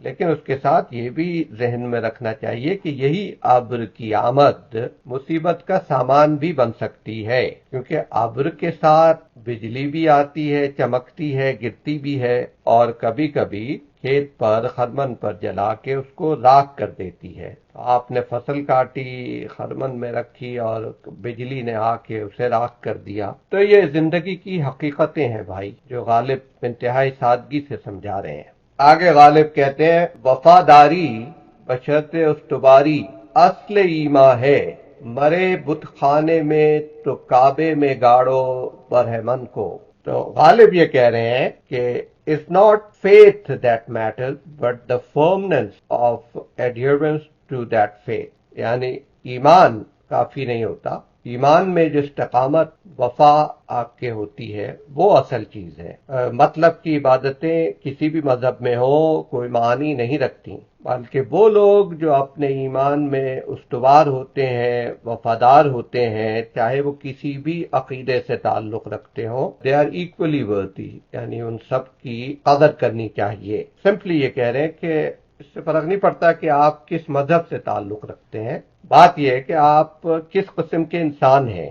لیکن اس کے ساتھ یہ بھی ذہن میں رکھنا چاہیے کہ یہی ابر کی آمد مصیبت کا سامان بھی بن سکتی ہے، کیونکہ ابر کے ساتھ بجلی بھی آتی ہے، چمکتی ہے، گرتی بھی ہے، اور کبھی کبھی کھیت پر خرمن پر جلا کے اس کو راکھ کر دیتی ہے۔ آپ نے فصل کاٹی، خرمن میں رکھی اور بجلی نے آ کے اسے راکھ کر دیا۔ تو یہ زندگی کی حقیقتیں ہیں بھائی، جو غالب انتہائی سادگی سے سمجھا رہے ہیں۔ آگے غالب کہتے ہیں، وفاداری بشرط استواری اصل ایمان ہے، مرے بت خانے میں تو کعبے میں گاڑو برہمن کو۔ تو غالب یہ کہہ رہے ہیں کہ it's not faith that matters but the firmness of adherence to that faith، یعنی ایمان کافی نہیں ہوتا، ایمان میں جو استقامت وفا آپ کے ہوتی ہے وہ اصل چیز ہے۔ مطلب کی عبادتیں کسی بھی مذہب میں ہو کوئی معنی نہیں رکھتی، بلکہ وہ لوگ جو اپنے ایمان میں استوار ہوتے ہیں، وفادار ہوتے ہیں، چاہے وہ کسی بھی عقیدے سے تعلق رکھتے ہوں، they are equally worthy، یعنی ان سب کی قدر کرنی چاہیے۔ سمپلی یہ کہہ رہے ہیں کہ اس سے فرق نہیں پڑتا کہ آپ کس مذہب سے تعلق رکھتے ہیں، بات یہ ہے کہ آپ کس قسم کے انسان ہیں،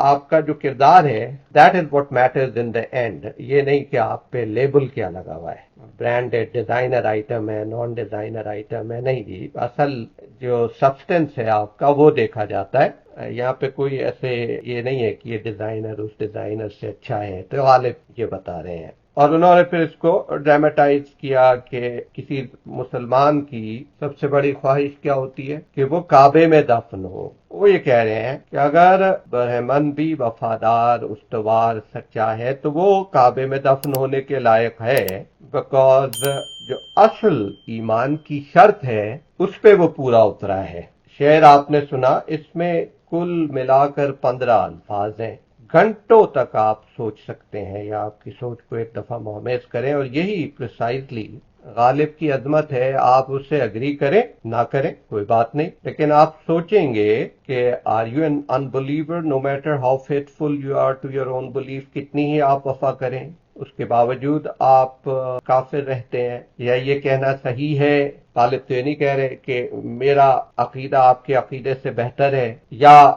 آپ کا جو کردار ہے that is what matters in the end۔ یہ نہیں کہ آپ پہ لیبل کیا لگا ہوا ہے، برانڈڈ ڈیزائنر آئٹم ہے، نان ڈیزائنر آئٹم ہے، نہیں جی، اصل جو سبسٹنس ہے آپ کا وہ دیکھا جاتا ہے۔ یہاں پہ کوئی ایسے یہ نہیں ہے کہ یہ ڈیزائنر اس ڈیزائنر سے اچھا ہے، تو غالب یہ بتا رہے ہیں۔ اور انہوں نے پھر اس کو ڈراماٹائز کیا کہ کسی مسلمان کی سب سے بڑی خواہش کیا ہوتی ہے کہ وہ کعبے میں دفن ہو۔ وہ یہ کہہ رہے ہیں کہ اگر برہمن بھی وفادار، استوار، سچا ہے تو وہ کعبے میں دفن ہونے کے لائق ہے، بیکاز جو اصل ایمان کی شرط ہے اس پہ وہ پورا اترا ہے۔ شعر آپ نے سنا، اس میں کل ملا کر 15 الفاظ ہیں، گھنٹوں تک آپ سوچ سکتے ہیں یا آپ کی سوچ کو ایک دفعہ محمیز کریں، اور یہی پریسائزلی غالب کی عظمت ہے۔ آپ اس سے اگری کریں نہ کریں کوئی بات نہیں، لیکن آپ سوچیں گے کہ are you an unbeliever no matter how faithful you are to your own belief، کتنی ہی آپ وفا کریں اس کے باوجود آپ کافر رہتے ہیں، یا یہ کہنا صحیح ہے، غالب تو یہ نہیں کہہ رہے کہ میرا عقیدہ آپ کے عقیدے سے بہتر ہے، یا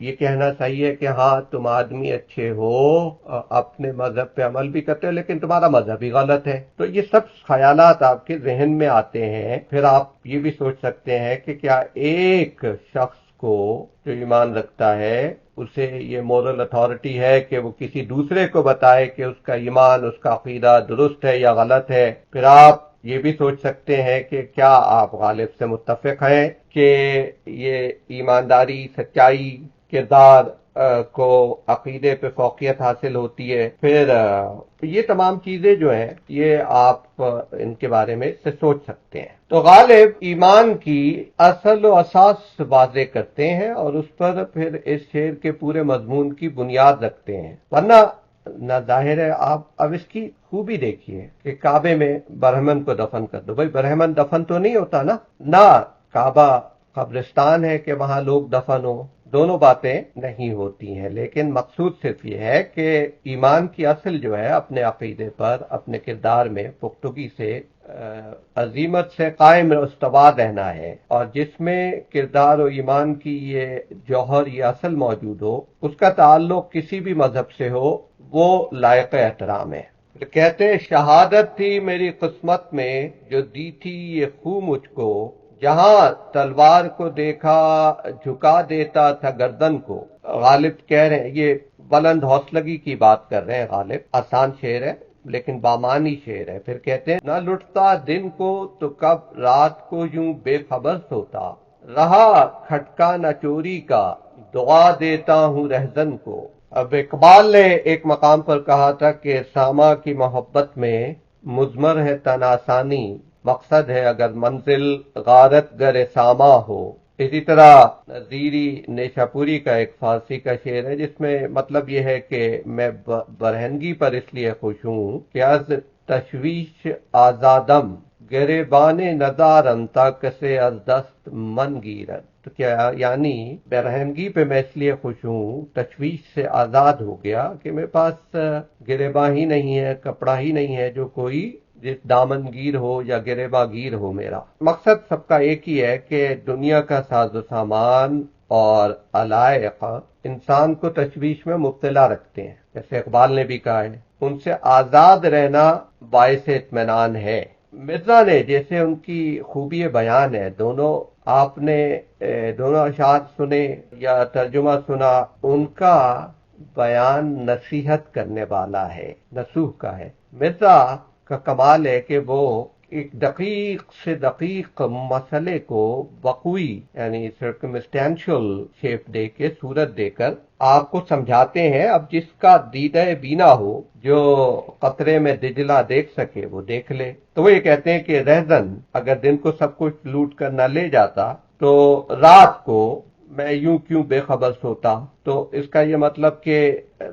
یہ کہنا صحیح ہے کہ ہاں تم آدمی اچھے ہو، اپنے مذہب پہ عمل بھی کرتے ہو، لیکن تمہارا مذہب ہی غلط ہے۔ تو یہ سب خیالات آپ کے ذہن میں آتے ہیں۔ پھر آپ یہ بھی سوچ سکتے ہیں کہ کیا ایک شخص کو جو ایمان رکھتا ہے اسے یہ مورل اتھارٹی ہے کہ وہ کسی دوسرے کو بتائے کہ اس کا ایمان، اس کا عقیدہ درست ہے یا غلط ہے؟ پھر آپ یہ بھی سوچ سکتے ہیں کہ کیا آپ غالب سے متفق ہیں کہ یہ ایمانداری، سچائی، کردار کو عقیدے پہ فوقیت حاصل ہوتی ہے؟ پھر یہ تمام چیزیں جو ہیں یہ آپ ان کے بارے میں سے سوچ سکتے ہیں۔ تو غالب ایمان کی اصل و اساس واضح کرتے ہیں اور اس پر پھر اس شعر کے پورے مضمون کی بنیاد رکھتے ہیں۔ ورنہ نہ ظاہر ہے، آپ اب اس کی خوبی دیکھیے کہ کعبے میں برہمن کو دفن کر دو۔ بھائی برہمن دفن تو نہیں ہوتا نا، نہ کعبہ قبرستان ہے کہ وہاں لوگ دفن ہو، دونوں باتیں نہیں ہوتی ہیں، لیکن مقصود صرف یہ ہے کہ ایمان کی اصل جو ہے اپنے عقیدے پر، اپنے کردار میں پختگی سے، عزیمت سے قائم استوار رہنا ہے، اور جس میں کردار و ایمان کی یہ جوہر، یہ اصل موجود ہو، اس کا تعلق کسی بھی مذہب سے ہو، وہ لائق احترام ہے۔ کہتے ہیں، شہادت تھی میری قسمت میں جو دی تھی یہ خوں مجھ کو، جہاں تلوار کو دیکھا جھکا دیتا تھا گردن کو۔ غالب کہہ رہے ہیں، یہ بلند حوصلگی کی بات کر رہے ہیں غالب، آسان شعر ہے لیکن بامانی شعر ہے۔ پھر کہتے ہیں، نہ لٹتا دن کو تو کب رات کو یوں بے خبر سوتا، رہا کھٹکا نہ چوری کا دعا دیتا ہوں رہزن کو۔ اب اقبال نے ایک مقام پر کہا تھا کہ ساما کی محبت میں مضمر ہے تن آسانی، مقصد ہے اگر منزل غارت گر ساما ہو۔ اسی طرح نظیری نیشاپوری کا ایک فارسی کا شعر ہے جس میں مطلب یہ ہے کہ میں برہنگی پر اس لیے خوش ہوں کہ از تشویش آزادم، گریبان نظارم تا کسے از دست من گیرد۔ تو کیا یعنی برہنگی پہ میں اس لیے خوش ہوں، تشویش سے آزاد ہو گیا کہ میرے پاس گریباں ہی نہیں ہے، کپڑا ہی نہیں ہے جو کوئی جس دامنگیر ہو یا گریباں گیر ہو میرا۔ مقصد سب کا ایک ہی ہے کہ دنیا کا ساز و سامان اور علائق انسان کو تشویش میں مبتلا رکھتے ہیں، جیسے اقبال نے بھی کہا ہے ان سے آزاد رہنا باعث اطمینان ہے۔ مرزا نے جیسے ان کی خوبی بیان ہے، دونوں آپ نے دونوں اشعار سنے یا ترجمہ سنا، ان کا بیان نصیحت کرنے والا ہے، نصوح کا ہے۔ مرزا کا کمال ہے کہ وہ ایک دقیق سے دقیق مسئلے کو وقوعی یعنی سرکمسٹینشل شیپ دے کے، صورت دے کر آپ کو سمجھاتے ہیں۔ اب جس کا دیدہ بینا ہو، جو قطرے میں دجلہ دیکھ سکے، وہ دیکھ لے۔ تو وہ یہ کہتے ہیں کہ رہزن اگر دن کو سب کچھ لوٹ کر نہ لے جاتا تو رات کو میں یوں کیوں بے خبر سوتا۔ تو اس کا یہ مطلب کہ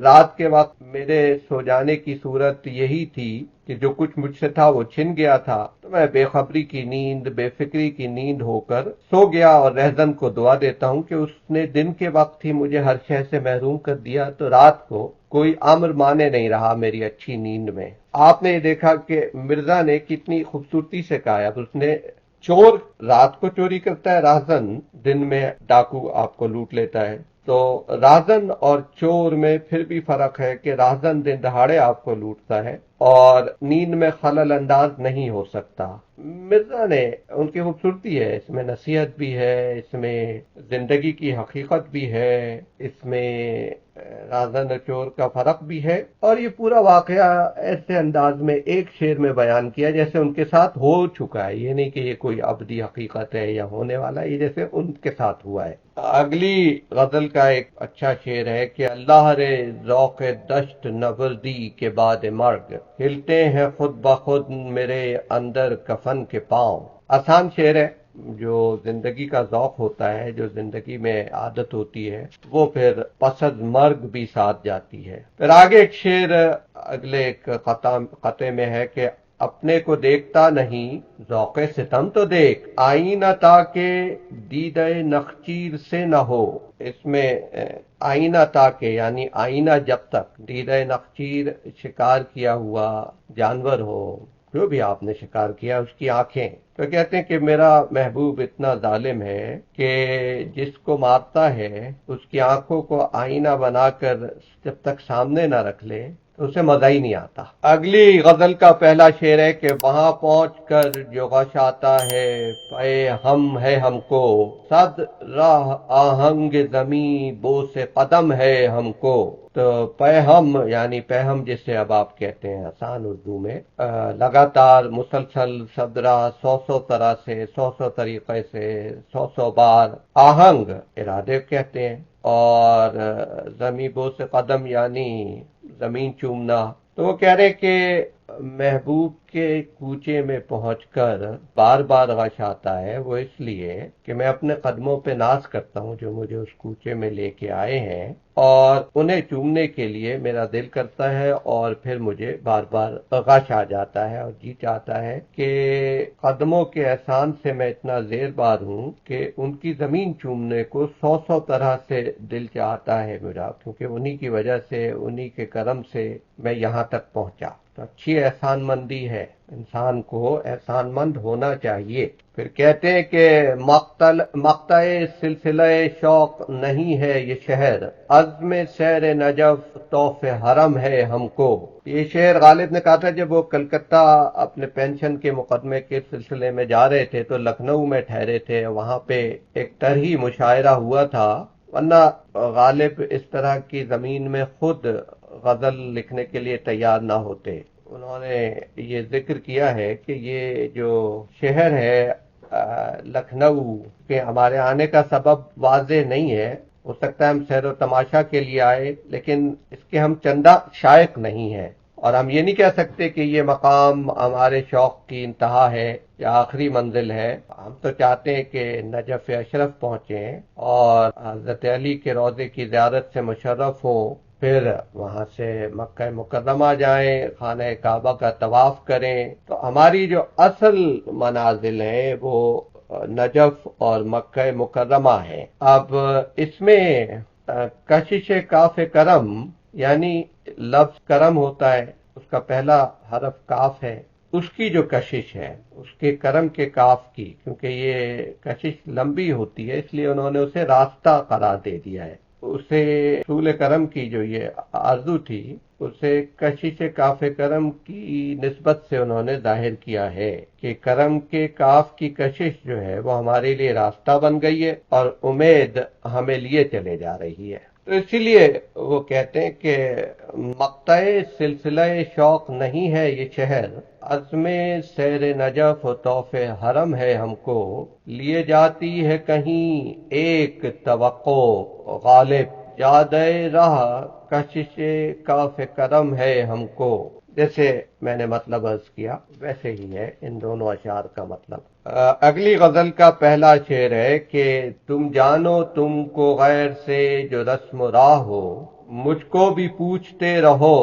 رات کے وقت میرے سو جانے کی صورت یہی تھی کہ جو کچھ مجھ سے تھا وہ چھن گیا تھا، تو میں بے خبری کی نیند، بے فکری کی نیند ہو کر سو گیا، اور رہزن کو دعا دیتا ہوں کہ اس نے دن کے وقت ہی مجھے ہر شے سے محروم کر دیا، تو رات کو کوئی امر مانے نہیں رہا میری اچھی نیند میں۔ آپ نے یہ دیکھا کہ مرزا نے کتنی خوبصورتی سے کہا ہے۔ اب اس نے چور رات کو چوری کرتا ہے، راہزن دن میں ڈاکو آپ کو لوٹ لیتا ہے۔ تو راہزن اور چور میں پھر بھی فرق ہے کہ راہزن دن دہاڑے آپ کو لوٹتا ہے اور نیند میں خلل انداز نہیں ہو سکتا۔ مرزا نے ان کی خوبصورتی ہے، اس میں نصیحت بھی ہے، اس میں زندگی کی حقیقت بھی ہے، اس میں راہزن اور چور کا فرق بھی ہے، اور یہ پورا واقعہ ایسے انداز میں ایک شعر میں بیان کیا جیسے ان کے ساتھ ہو چکا ہے، یہ نہیں کہ یہ کوئی ابدی حقیقت ہے یا ہونے والا ہے، یہ جیسے ان کے ساتھ ہوا ہے۔ اگلی غزل کا ایک اچھا شعر ہے کہ اللہ رے ذوق دشت نوردی کے بعد مرگ، ہلتے ہیں خود بخود میرے اندر کفن کے پاؤں۔ آسان شعر ہے، جو زندگی کا ذوق ہوتا ہے، جو زندگی میں عادت ہوتی ہے، وہ پھر پس از مرگ بھی ساتھ جاتی ہے۔ پھر آگے ایک شعر اگلے ایک قطعے میں ہے کہ اپنے کو دیکھتا نہیں ذوق ستم تو دیکھ، آئینہ تاکہ دیدہ نخچیر سے نہ ہو۔ اس میں آئینہ تاکہ یعنی آئینہ جب تک، دیدہ نخچیر شکار کیا ہوا جانور ہو، جو بھی آپ نے شکار کیا، اس کی آنکھیں۔ تو کہتے ہیں کہ میرا محبوب اتنا ظالم ہے کہ جس کو مارتا ہے اس کی آنکھوں کو آئینہ بنا کر جب تک سامنے نہ رکھ لے تو اسے مزہ ہی نہیں آتا۔ اگلی غزل کا پہلا شعر ہے کہ وہاں پہنچ کر جو غش آتا ہے پے ہم ہے ہم کو، صد راہ آہنگ زمیں بوس قدم ہے ہم کو۔ تو پیہم یعنی پیہم جسے اب آپ کہتے ہیں آسان اردو میں، لگاتار مسلسل صدرہ، سو طرح سے، سو طریقے سے، سو بار۔ آہنگ ارادے کہتے ہیں، اور زمیں بوس قدم یعنی زمین چومنا۔ تو وہ کہہ رہے کہ محبوب کے کوچے میں پہنچ کر بار بار غش آتا ہے، وہ اس لیے کہ میں اپنے قدموں پہ ناز کرتا ہوں جو مجھے اس کوچے میں لے کے آئے ہیں، اور انہیں چومنے کے لیے میرا دل کرتا ہے، اور پھر مجھے بار بار غش آ جاتا ہے اور جی چاہتا ہے کہ قدموں کے احسان سے میں اتنا زیر بار ہوں کہ ان کی زمین چومنے کو سو طرح سے دل چاہتا ہے میرا، کیونکہ انہی کی وجہ سے، انہی کے کرم سے میں یہاں تک پہنچا۔ تو اچھی احسان مندی ہے، انسان کو احسان مند ہونا چاہیے۔ پھر کہتے ہیں کہ مقطع سلسلہ شوق نہیں ہے یہ شہر، عزم سیر نجف طوف حرم ہے ہم کو۔ یہ شعر غالب نے کہا تھا جب وہ کلکتہ اپنے پینشن کے مقدمے کے سلسلے میں جا رہے تھے، تو لکھنؤ میں ٹھہرے تھے، وہاں پہ ایک طرحی مشاعرہ ہوا تھا، ورنہ غالب اس طرح کی زمین میں خود غزل لکھنے کے لیے تیار نہ ہوتے۔ انہوں نے یہ ذکر کیا ہے کہ یہ جو شہر ہے لکھنؤ کے ہمارے آنے کا سبب واضح نہیں ہے، ہو سکتا ہے ہم سیر و تماشا کے لیے آئے، لیکن اس کے ہم چندہ شائق نہیں ہیں، اور ہم یہ نہیں کہہ سکتے کہ یہ مقام ہمارے شوق کی انتہا ہے یا آخری منزل ہے۔ ہم تو چاہتے ہیں کہ نجف اشرف پہنچیں اور حضرت علی کے روضے کی زیارت سے مشرف ہوں، پھر وہاں سے مکہ مکرمہ جائیں، خانہ کعبہ کا طواف کریں۔ تو ہماری جو اصل منازل ہیں وہ نجف اور مکہ مکرمہ ہیں۔ اب اس میں کشش کاف کرم یعنی لفظ کرم ہوتا ہے، اس کا پہلا حرف کاف ہے، اس کی جو کشش ہے، اس کے کرم کے کاف کی، کیونکہ یہ کشش لمبی ہوتی ہے اس لیے انہوں نے اسے راستہ قرار دے دیا ہے، اسے رسول کرم کی جو یہ آرزو تھی اسے کشش کاف کرم کی نسبت سے انہوں نے ظاہر کیا ہے کہ کرم کے کاف کی کشش جو ہے وہ ہمارے لیے راستہ بن گئی ہے اور امید ہمیں لیے چلے جا رہی ہے۔ تو اسی لیے وہ کہتے ہیں کہ مقطع سلسلہ شوق نہیں ہے یہ شہر، عزم سیر نجف و طوف حرم ہے ہم کو، لیے جاتی ہے کہیں ایک توقع غالب، یادِ راہ کشش کاف کرم ہے ہم کو۔ جیسے میں نے مطلب عرض کیا ویسے ہی ہے ان دونوں اشعار کا مطلب۔ اگلی غزل کا پہلا شعر ہے کہ تم جانو تم کو غیر سے جو رسم و راہ ہو، مجھ کو بھی پوچھتے رہو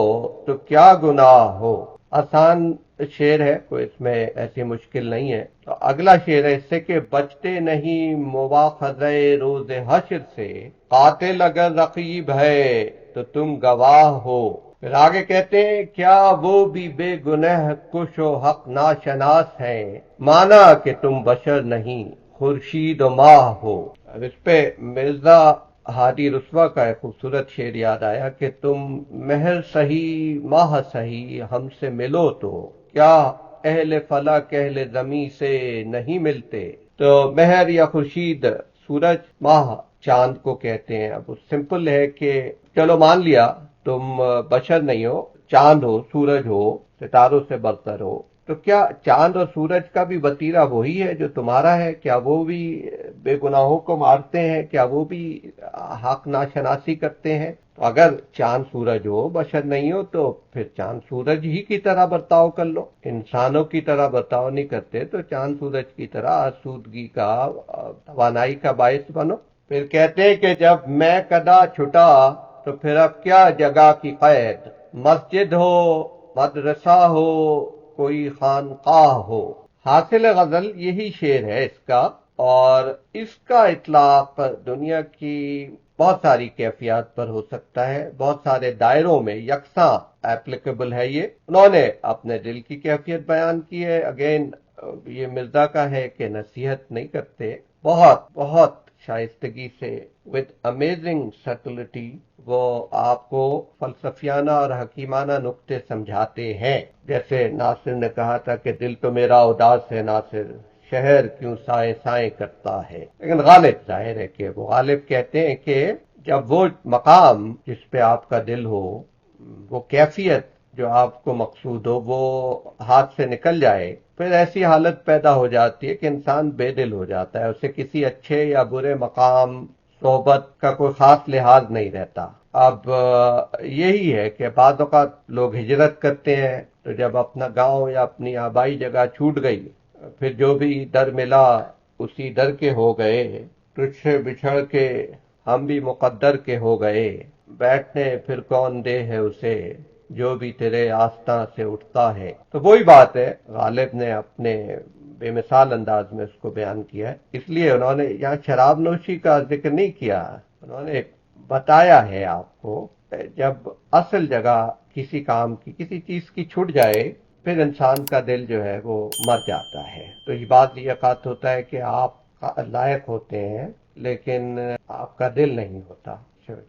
تو کیا گناہ ہو۔ آسان شعر ہے، کوئی اس میں ایسی مشکل نہیں ہے۔ تو اگلا شعر ہے اس سے کہ بچتے نہیں مواخذہ روز حشر سے، قاتل اگر رقیب ہے تو تم گواہ ہو۔ پھر آگے کہتے ہیں کیا وہ بھی بے گنہ کش و حق ناشناس ہیں، مانا کہ تم بشر نہیں خورشید و ماہ ہو۔ اب اس پہ مرزا ہادی رسوا کا ایک خوبصورت شعر یاد آیا کہ تم مہر سہی ماہ سہی ہم سے ملو تو، کیا اہل فلک اہل زمیں سے نہیں ملتے۔ تو مہر یا خورشید سورج، ماہ چاند کو کہتے ہیں۔ اب سمپل ہے کہ چلو مان لیا تم بشر نہیں ہو، چاند ہو، سورج ہو، ستاروں سے برتر ہو، تو کیا چاند اور سورج کا بھی وتیرہ وہی ہے جو تمہارا ہے؟ کیا وہ بھی بے گناہوں کو مارتے ہیں؟ کیا وہ بھی حق ناشناسی کرتے ہیں؟ تو اگر چاند سورج ہو، بشر نہیں ہو، تو پھر چاند سورج ہی کی طرح برتاؤ کر لو۔ انسانوں کی طرح برتاؤ نہیں کرتے تو چاند سورج کی طرح آسودگی کا، توانائی کا باعث بنو۔ پھر کہتے ہیں کہ جب میں کدا چھٹا تو پھر اب کیا جگہ کی قید، مسجد ہو، مدرسہ ہو، کوئی خانقاہ ہو۔ حاصل غزل یہی شعر ہے اس کا، اور اس کا اطلاق دنیا کی بہت ساری کیفیات پر ہو سکتا ہے، بہت سارے دائروں میں یکساں ایپلیکیبل ہے۔ یہ انہوں نے اپنے دل کی کیفیت بیان کی ہے۔ اگین یہ مرزا کا ہے کہ نصیحت نہیں کرتے، بہت بہت شائستگی سے with amazing subtlety وہ آپ کو فلسفیانہ اور حکیمانہ نکتے سمجھاتے ہیں۔ جیسے ناصر نے کہا تھا کہ دل تو میرا اداس ہے ناصر، شہر کیوں سائے سائے کرتا ہے، لیکن غالب ظاہر ہے کہ وہ غالب کہتے ہیں کہ جب وہ مقام جس پہ آپ کا دل ہو، وہ کیفیت جو آپ کو مقصود ہو، وہ ہاتھ سے نکل جائے، پھر ایسی حالت پیدا ہو جاتی ہے کہ انسان بے دل ہو جاتا ہے، اسے کسی اچھے یا برے مقام، صحبت کا کوئی خاص لحاظ نہیں رہتا۔ اب یہی ہے کہ بعض اوقات لوگ ہجرت کرتے ہیں، تو جب اپنا گاؤں یا اپنی آبائی جگہ چھوٹ گئی، پھر جو بھی در ملا اسی در کے ہو گئے، تجھ سے بچھڑ کے ہم بھی مقدر کے ہو گئے، بیٹھنے پھر کون دے ہے اسے جو بھی تیرے آستاں سے اٹھتا ہے۔ تو وہی بات ہے، غالب نے اپنے بے مثال انداز میں اس کو بیان کیا ہے۔ اس لیے انہوں نے یہاں شراب نوشی کا ذکر نہیں کیا، انہوں نے بتایا ہے آپ کو جب اصل جگہ کسی کام کی، کسی چیز کی چھٹ جائے، پھر انسان کا دل جو ہے وہ مر جاتا ہے۔ تو یہ بات یہ خط ہوتا ہے کہ آپ لائق ہوتے ہیں لیکن آپ کا دل نہیں ہوتا۔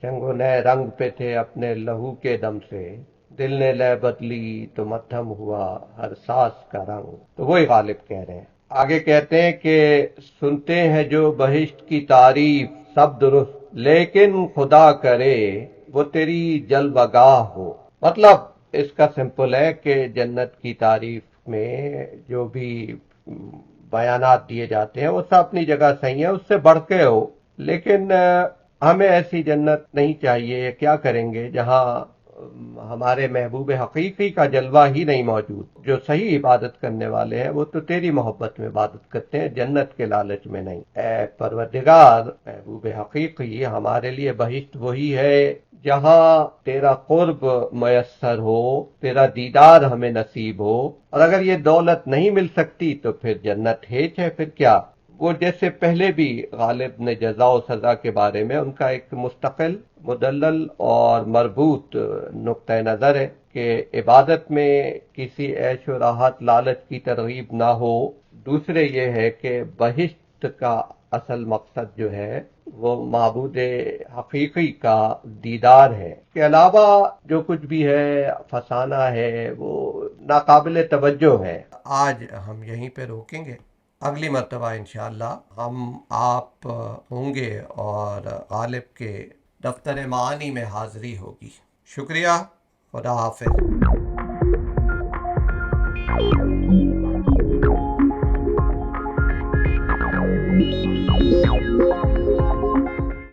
چنگو نئے رنگ پہ تھے اپنے لہو کے دم سے، دل نے لے بدلی تو مدھم ہوا ہر ساس کا رنگ۔ تو وہی غالب کہہ رہے ہیں۔ آگے کہتے ہیں کہ سنتے ہیں جو بہشت کی تعریف سب درست، لیکن خدا کرے وہ تیری جلوہ گاہ ہو۔ مطلب اس کا سمپل ہے کہ جنت کی تعریف میں جو بھی بیانات دیے جاتے ہیں وہ سب اپنی جگہ صحیح ہیں، اس سے بڑھ کے ہو، لیکن ہمیں ایسی جنت نہیں چاہیے۔ کیا کریں گے جہاں ہمارے محبوب حقیقی کا جلوہ ہی نہیں موجود۔ جو صحیح عبادت کرنے والے ہیں وہ تو تیری محبت میں عبادت کرتے ہیں، جنت کے لالچ میں نہیں۔ اے پروردگار، محبوب حقیقی، ہمارے لیے بہشت وہی ہے جہاں تیرا قرب میسر ہو، تیرا دیدار ہمیں نصیب ہو، اور اگر یہ دولت نہیں مل سکتی تو پھر جنت ہیچ ہے، پھر کیا؟ وہ جیسے پہلے بھی غالب نے جزا و سزا کے بارے میں ان کا ایک مستقل مدلل اور مربوط نقطہ نظر ہے کہ عبادت میں کسی عیش و راحت لالچ کی ترغیب نہ ہو. دوسرے یہ ہے کہ بہشت کا اصل مقصد جو ہے وہ معبود حقیقی کا دیدار ہے. اس کے علاوہ جو کچھ بھی ہے فسانہ ہے وہ ناقابل توجہ ہے. آج ہم یہیں پہ روکیں گے. اگلی مرتبہ انشاءاللہ ہم آپ ہوں گے اور غالب کے دفتر معانی میں حاضری ہوگی. شکریہ. خدا حافظ.